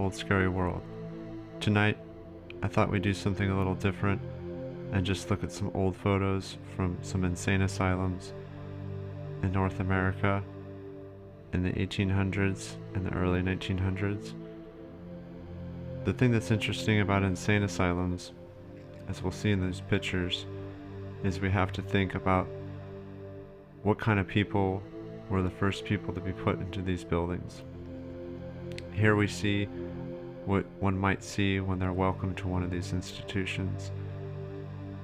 old scary world. Tonight, I thought we'd do something a little different and just look at some old photos from some insane asylums in North America in the 1800s and the early 1900s. The thing that's interesting about insane asylums, as we'll see in these pictures, is we have to think about what kind of people were the first people to be put into these buildings. Here we see what one might see when they're welcomed to one of these institutions.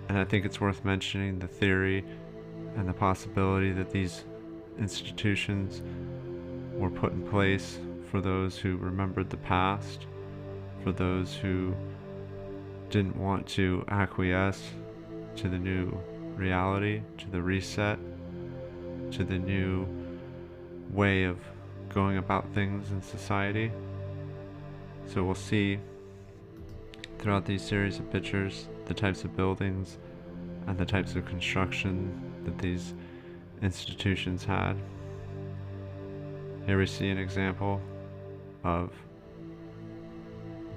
And I think it's worth mentioning the theory and the possibility that these institutions were put in place for those who remembered the past, for those who didn't want to acquiesce to the new reality, to the reset, to the new way of going about things in society. So we'll see throughout these series of pictures the types of buildings and the types of construction that these institutions had. Here we see an example of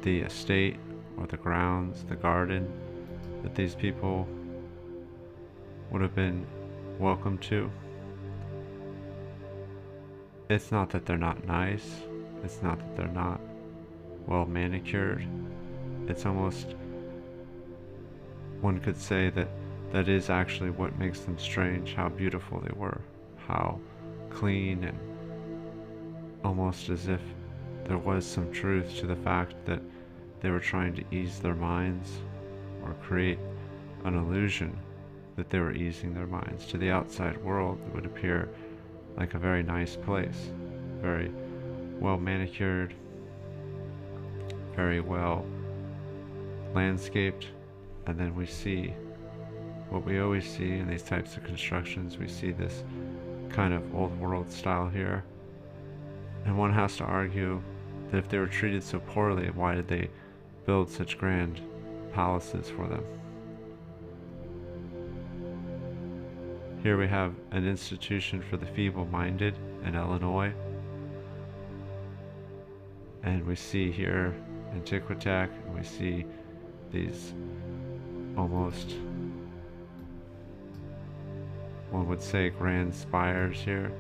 the estate or the grounds, the garden that these people would have been welcomed to. It's not that they're not nice, it's not that they're not well manicured. It's almost, one could say that that is actually what makes them strange, how beautiful they were, how clean, and almost as if there was some truth to the fact that they were trying to ease their minds or create an illusion that they were easing their minds. To the outside world, it would appear like a very nice place, very well manicured, very well landscaped. And then we see what we always see in these types of constructions. We see this kind of old world style here, and one has to argue that if they were treated so poorly, why did they build such grand palaces for them? Here we have an institution for the feeble-minded in Illinois, and we see here Antiquitech, and we see these almost, one would say, grand spires here.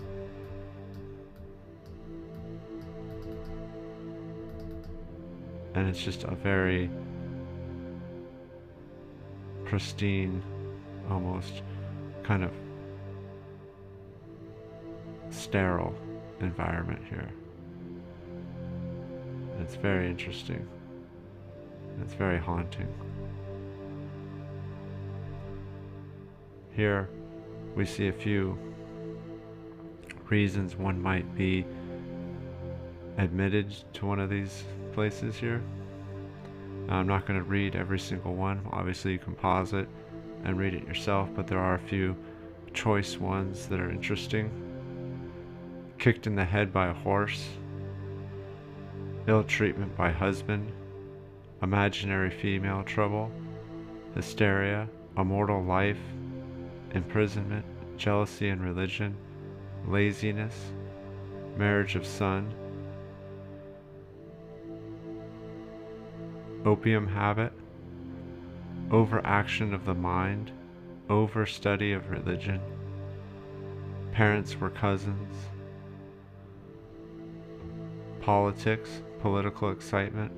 And it's just a very pristine, almost kind of sterile environment here. And it's very interesting. It's very haunting. Here we see a few reasons one might be admitted to one of these places here. Now, I'm not going to read every single one. Obviously you can pause it and read it yourself, but there are a few choice ones that are interesting. Kicked in the head by a horse, ill treatment by husband, imaginary female trouble, hysteria, a mortal life, imprisonment, jealousy and religion, laziness, marriage of son, opium habit, overaction of the mind, overstudy of religion, parents were cousins, politics, political excitement,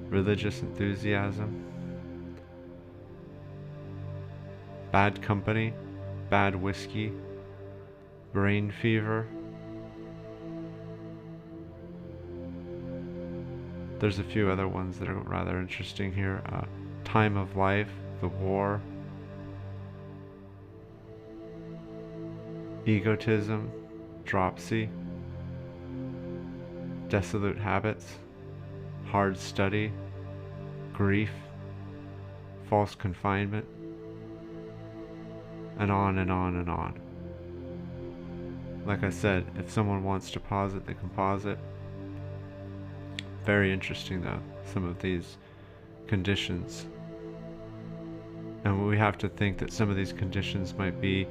religious enthusiasm, bad company, bad whiskey, brain fever. There's a few other ones that are rather interesting here. Time of life, the war, egotism, dropsy, dissolute habits, hard study, grief, false confinement, and on and on and on. Like I said, if someone wants to pause it, they can pause it. Very interesting though, some of these conditions. And we have to think that some of these conditions might be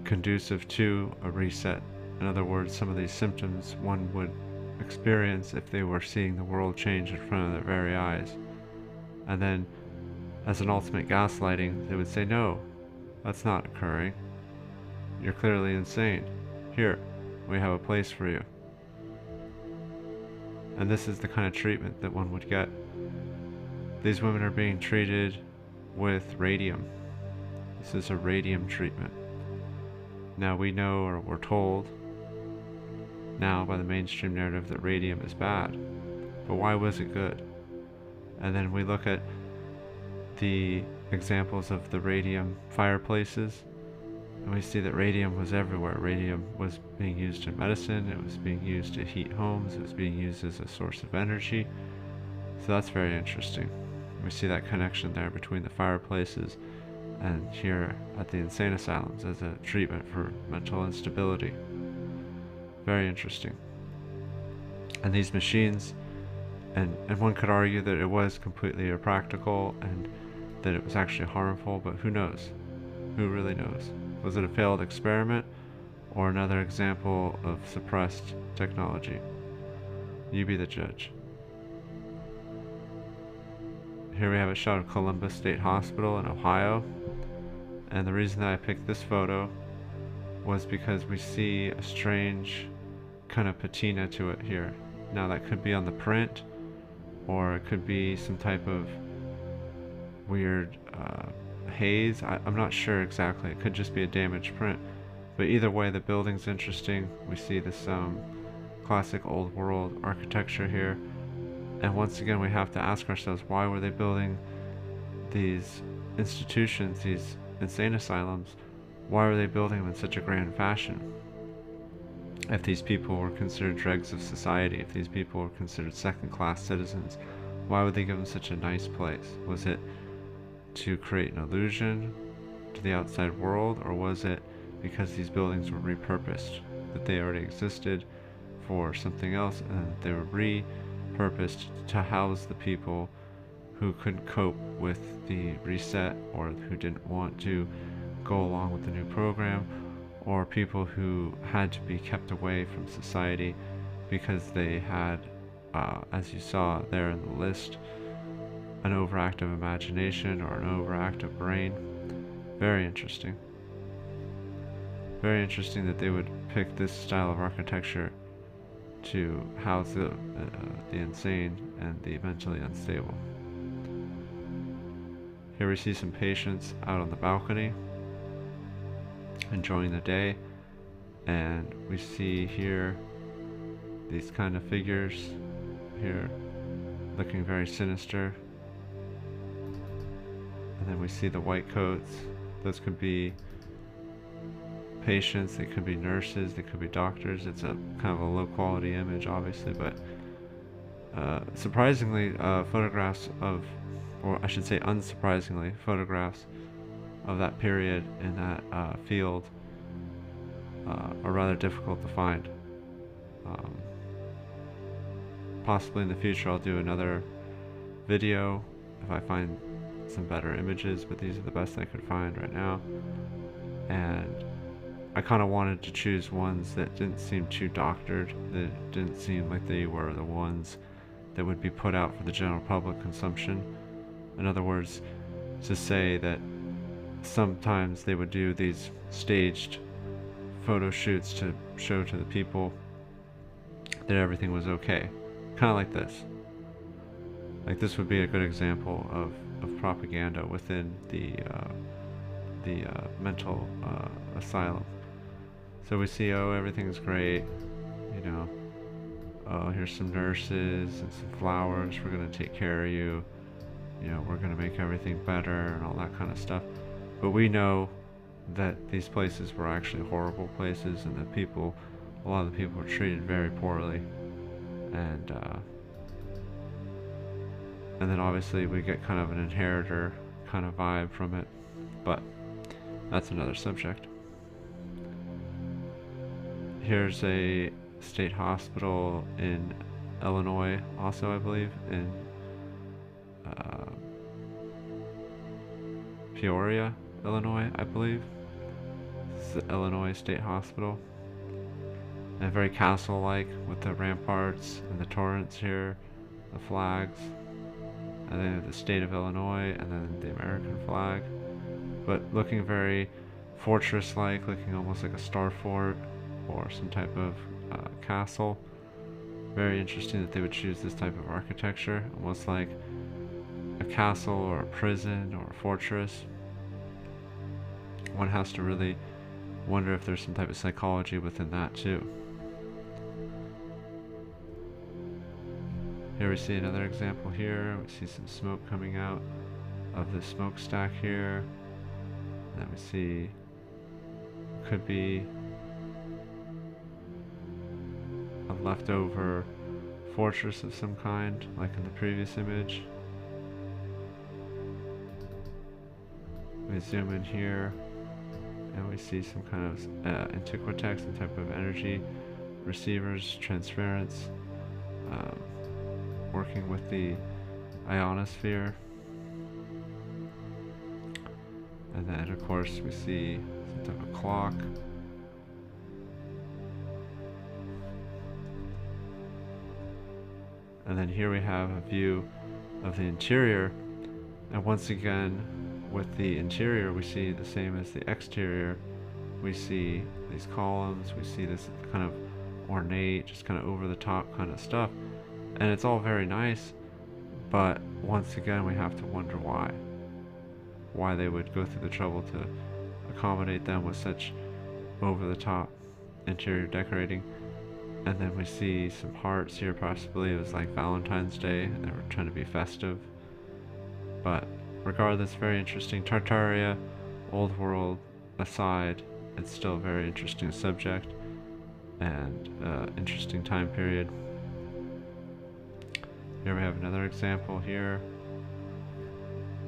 conducive to a reset. In other words, some of these symptoms one would experience if they were seeing the world change in front of their very eyes. And then, as an ultimate gaslighting, they would say, no, that's not occurring. You're clearly insane. Here, we have a place for you. And this is the kind of treatment that one would get. These women are being treated with radium. This is a radium treatment. Now we know, or we're told now by the mainstream narrative, that radium is bad. But why was it good? And then we look at the examples of the radium fireplaces, and we see that radium was everywhere. Radium was being used in medicine, it was being used to heat homes, it was being used as a source of energy. So that's very interesting. We see that connection there between the fireplaces and here at the insane asylums as a treatment for mental instability. Very interesting. And these machines, and one could argue that it was completely impractical and that it was actually harmful, but who knows? Who really knows? Was it a failed experiment or another example of suppressed technology? You be the judge. Here we have a shot of Columbus State Hospital in Ohio, and the reason that I picked this photo was because we see a strange kind of patina to it here. Now that could be on the print, or it could be some type of weird haze. I'm not sure exactly. It could just be a damaged print. But either way, the building's interesting. We see this classic old world architecture here. And once again, we have to ask ourselves, why were they building these institutions, these insane asylums? Why were they building them in such a grand fashion? If these people were considered dregs of society, if these people were considered second-class citizens, why would they give them such a nice place? Was it to create an illusion to the outside world, or was it because these buildings were repurposed, that they already existed for something else and they were repurposed to house the people who couldn't cope with the reset, or who didn't want to go along with the new program, or people who had to be kept away from society because they had, as you saw there in the list, an overactive imagination or an overactive brain. Very interesting. Very interesting that they would pick this style of architecture to house the insane and the mentally unstable. Here we see some patients out on the balcony enjoying the day, and we see here these kind of figures here looking very sinister. And then we see the white coats. Those could be patients, they could be nurses, they could be doctors. It's a kind of a low quality image, obviously, but surprisingly, photographs of, or I should say unsurprisingly, photographs of that period in that field are rather difficult to find. Possibly in the future I'll do another video if I find some better images, but these are the best I could find right now. And I kind of wanted to choose ones that didn't seem too doctored, that didn't seem like they were the ones that would be put out for the general public consumption. In other words, to say that sometimes they would do these staged photo shoots to show to the people that everything was okay. Kind of like this. Like this would be a good example of propaganda within the mental asylum. So we see, oh, everything's great, you know, oh, here's some nurses and some flowers, we're going to take care of you, you know, we're going to make everything better and all that kind of stuff. But we know that these places were actually horrible places, and that people, a lot of the people were treated very poorly. And then obviously we get kind of an inheritor kind of vibe from it, but that's another subject. Here's a state hospital in Illinois, also I believe, in Peoria, Illinois, I believe. This is the Illinois State Hospital. and very castle-like with the ramparts and the torrents here, the flags, and then the state of Illinois, and then the American flag, but looking very fortress-like, looking almost like a star fort or some type of castle. Very interesting that they would choose this type of architecture, almost like a castle or a prison or a fortress. One has to really wonder if there's some type of psychology within that too. Here we see another example here. We see some smoke coming out of the smokestack here. And then we see, could be a leftover fortress of some kind, like in the previous image. We zoom in here, and we see some kind of antiquitex, some type of energy receivers, transference, working with the ionosphere. And then of course we see some type of clock. And then here we have a view of the interior, and once again with the interior we see the same as the exterior. We see these columns, we see this kind of ornate, just kind of over the top kind of stuff, and it's all very nice, but once again we have to wonder why they would go through the trouble to accommodate them with such over the top interior decorating. And then we see some hearts here, possibly it was like Valentine's Day and they were trying to be festive. But regardless, very interesting. Tartaria, old world aside, it's still a very interesting subject and interesting time period. Here we have another example here,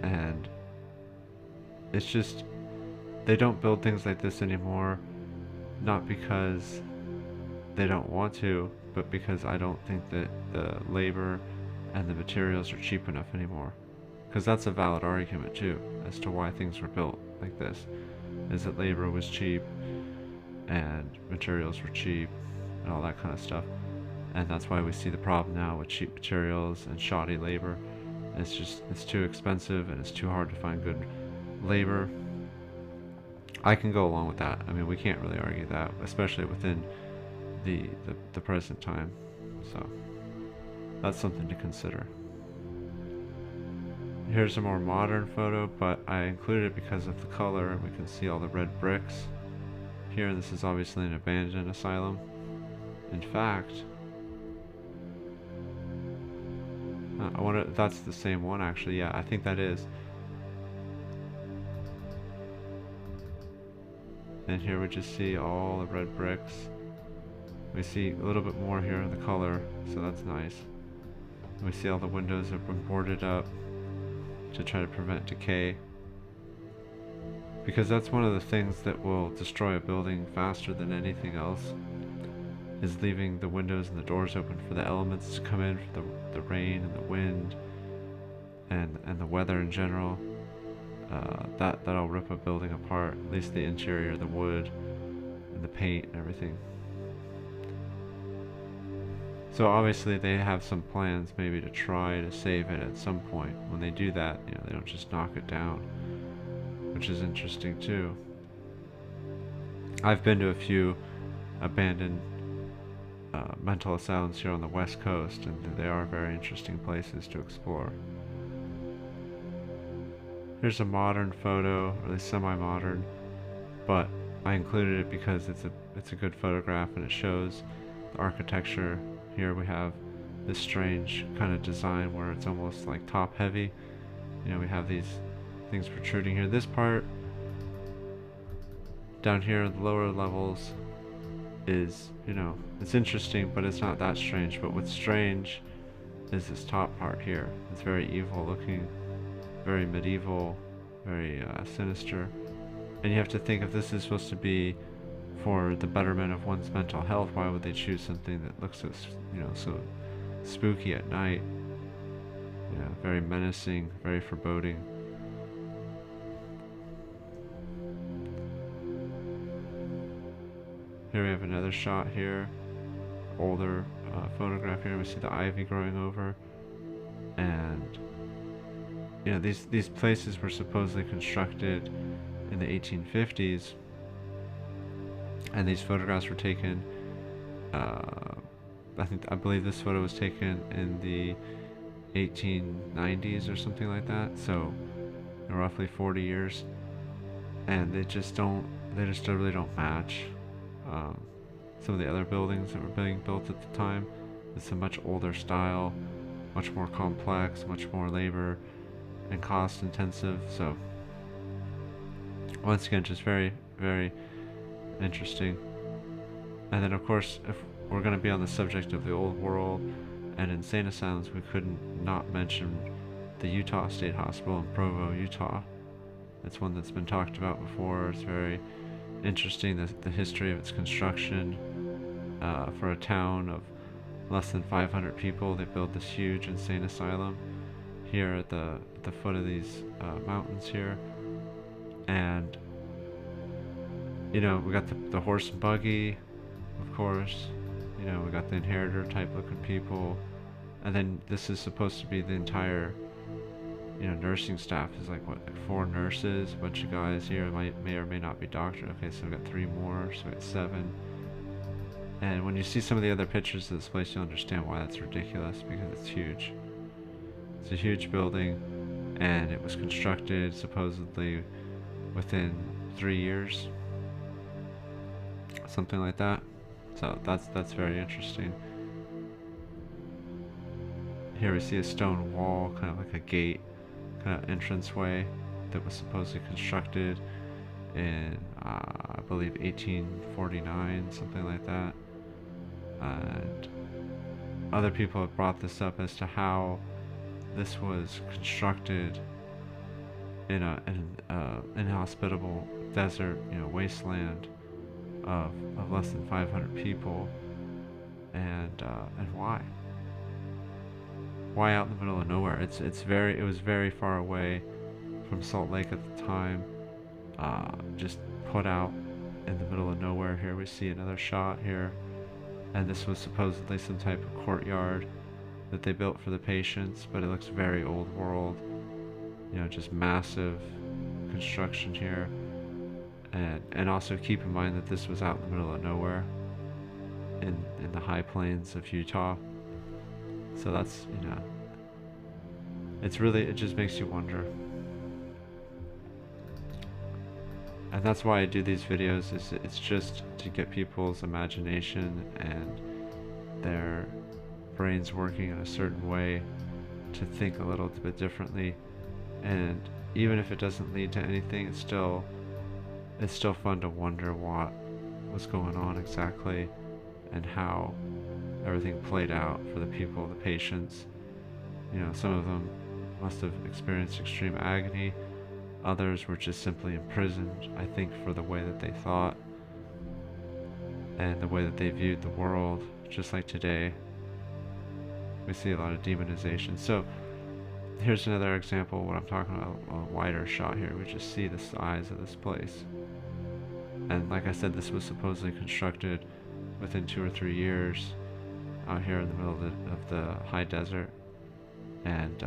and it's just, they don't build things like this anymore, not because they don't want to, but because I don't think that the labor and the materials are cheap enough anymore. Because that's a valid argument too, as to why things were built like this, is that labor was cheap and materials were cheap and all that kind of stuff. And that's why we see the problem now with cheap materials and shoddy labor. It's too expensive and it's too hard to find good labor. I can go along with that. I mean, we can't really argue that, especially within the present time. So that's something to consider. Here's a more modern photo, but I included it because of the color. We can see all the red bricks here. This is obviously an abandoned asylum. In fact, I wonder if that's the same one actually. Yeah, I think that is. And here we just see all the red bricks. We see a little bit more here in the color, so that's nice. We see all the windows have been boarded up to try to prevent decay, because that's one of the things that will destroy a building faster than anything else, is leaving the windows and the doors open for the elements to come in, for the rain and the wind and the weather in general. That'll rip a building apart, at least the interior, the wood and the paint and everything. So obviously they have some plans maybe to try to save it at some point. When they do that, you know, they don't just knock it down, which is interesting too. I've been to a few abandoned mental asylums here on the West Coast, and they are very interesting places to explore. Here's a modern photo, or at least semi-modern, but I included it because it's a good photograph and it shows the architecture. Here we have this strange kind of design where it's almost like top heavy. You know, we have these things protruding here. This part down here in the lower levels is, you know, it's interesting, but it's not that strange. But what's strange is this top part here. It's very evil looking, very medieval, very sinister. And you have to think, if this is supposed to be for the betterment of one's mental health, why would they choose something that looks so, you know, so spooky at night? You know, very menacing, very foreboding. Here we have another shot here. older photograph here. We see the ivy growing over, and you know, these places were supposedly constructed in the 1850s, and these photographs were taken. I believe this photo was taken in the 1890s or something like that. So roughly 40 years, and they just really don't match some of the other buildings that were being built at the time. It's a much older style, much more complex, much more labor and cost intensive. So once again, just very, very interesting. And then of course, if we're going to be on the subject of the old world and insane asylums, we couldn't not mention the Utah State Hospital in Provo, Utah. It's one that's been talked about before. It's very interesting, the history of its construction. For a town of less than 500 people, they built this huge insane asylum here at the foot of these mountains here. And you know, we got the horse and buggy, of course. You know, we got the inheritor type looking people, and then this is supposed to be the entire, you know, nursing staff is like what, like 4 nurses, a bunch of guys here, may or may not be doctors. Okay, so we got 3 more, so we got 7. And when you see some of the other pictures of this place, you'll understand why that's ridiculous, because it's huge. It's a huge building, and it was constructed supposedly within 3 years, something like that. So that's very interesting. Here we see a stone wall, kind of like a gate, kind of entranceway that was supposedly constructed in I believe 1849, something like that. And other people have brought this up as to how this was constructed in an inhospitable desert, you know, wasteland of less than 500 people, and why? Why out in the middle of nowhere? It was very far away from Salt Lake at the time. Just put out in the middle of nowhere. Here we see another shot here, and this was supposedly some type of courtyard that they built for the patients, but it looks very old world. You know, just massive construction here. And also keep in mind that this was out in the middle of nowhere in the high plains of Utah. So that's, you know, it just makes you wonder. And that's why I do these videos, it's just to get people's imagination and their brains working in a certain way to think a little bit differently. And even if it doesn't lead to anything, it's still fun to wonder what was going on exactly and how everything played out for the people, the patients. You know, some of them must have experienced extreme agony. Others were just simply imprisoned, I think, for the way that they thought and the way that they viewed the world. Just like today, we see a lot of demonization. So here's another example of what I'm talking about, a wider shot here. We just see the size of this place. And like I said, this was supposedly constructed within 2 or 3 years out here in the middle of the high desert. And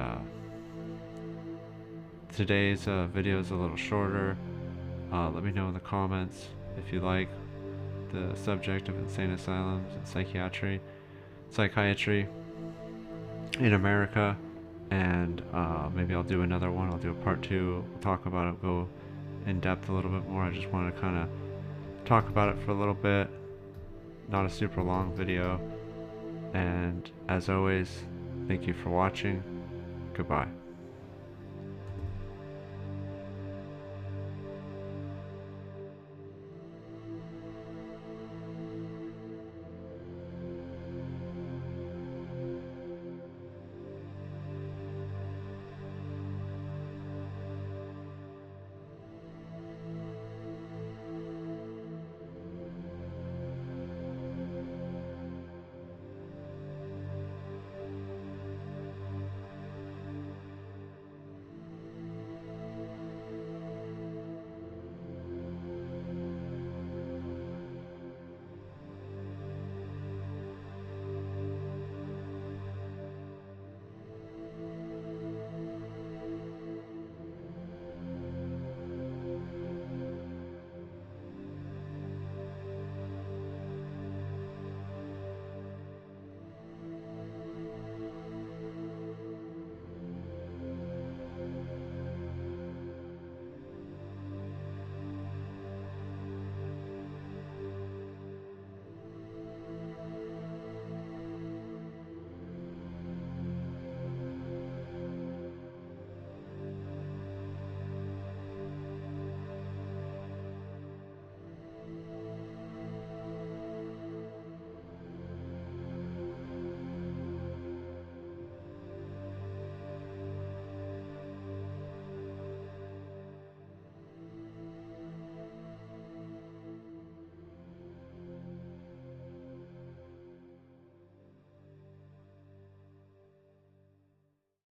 today's video is a little shorter. Let me know in the comments if you like the subject of insane asylums and psychiatry in America. And maybe I'll do another one. I'll do a part 2. We'll talk about it, go in depth a little bit more. I just wanted to kind of talk about it for a little bit. Not a super long video. And as always, thank you for watching. Goodbye.